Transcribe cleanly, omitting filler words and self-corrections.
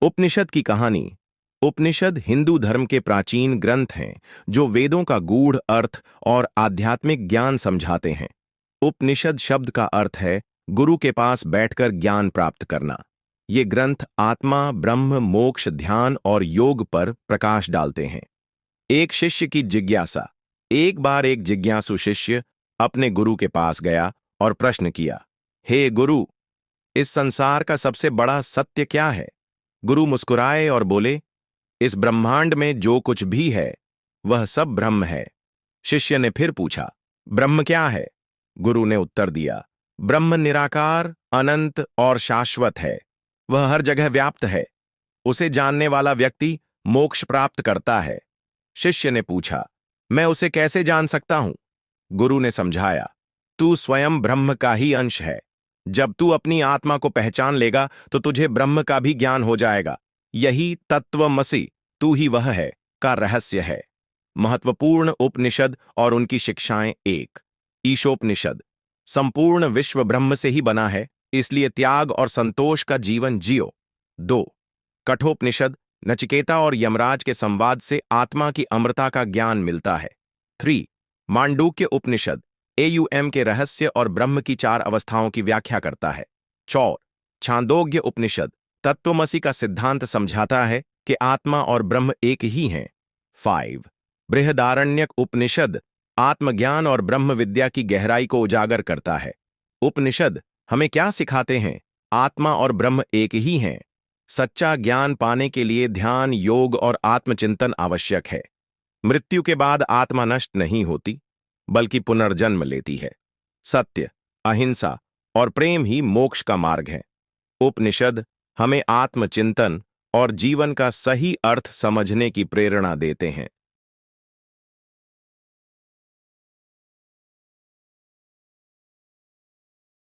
उपनिषद की कहानी। उपनिषद हिंदू धर्म के प्राचीन ग्रंथ हैं जो वेदों का गूढ़ अर्थ और आध्यात्मिक ज्ञान समझाते हैं। उपनिषद शब्द का अर्थ है गुरु के पास बैठकर ज्ञान प्राप्त करना। ये ग्रंथ आत्मा, ब्रह्म, मोक्ष, ध्यान और योग पर प्रकाश डालते हैं। एक शिष्य की जिज्ञासा। एक बार एक जिज्ञासु शिष्य अपने गुरु के पास गया और प्रश्न किया, हे गुरु, इस संसार का सबसे बड़ा सत्य क्या है? गुरु मुस्कुराए और बोले, इस ब्रह्मांड में जो कुछ भी है वह सब ब्रह्म है। शिष्य ने फिर पूछा, ब्रह्म क्या है? गुरु ने उत्तर दिया, ब्रह्म निराकार, अनंत और शाश्वत है। वह हर जगह व्याप्त है। उसे जानने वाला व्यक्ति मोक्ष प्राप्त करता है। शिष्य ने पूछा, मैं उसे कैसे जान सकता हूं? गुरु ने समझाया, तू स्वयं ब्रह्म का ही अंश है। जब तू अपनी आत्मा को पहचान लेगा तो तुझे ब्रह्म का भी ज्ञान हो जाएगा। यही तत्वमसि, तू ही वह है, का रहस्य है। महत्वपूर्ण उपनिषद और उनकी शिक्षाएं। एक, ईशोपनिषद। संपूर्ण विश्व ब्रह्म से ही बना है, इसलिए त्याग और संतोष का जीवन जियो। दो, कठोपनिषद। नचिकेता और यमराज के संवाद से आत्मा की अमरता का ज्ञान मिलता है। थ्री, मांडूक्य उपनिषद। एयुएम के रहस्य और ब्रह्म की चार अवस्थाओं की व्याख्या करता है। चौर, छांदोग्य उपनिषद। तत्वमसि का सिद्धांत समझाता है कि आत्मा और ब्रह्म एक ही हैं। फाइव, बृहदारण्यक उपनिषद। आत्मज्ञान और ब्रह्म विद्या की गहराई को उजागर करता है। उपनिषद हमें क्या सिखाते हैं? आत्मा और ब्रह्म एक ही हैं। सच्चा ज्ञान पाने के लिए ध्यान, योग और आत्मचिंतन आवश्यक है। मृत्यु के बाद आत्मा नष्ट नहीं होती, बल्कि पुनर्जन्म लेती है। सत्य, अहिंसा और प्रेम ही मोक्ष का मार्ग है। उपनिषद हमें आत्मचिंतन और जीवन का सही अर्थ समझने की प्रेरणा देते हैं।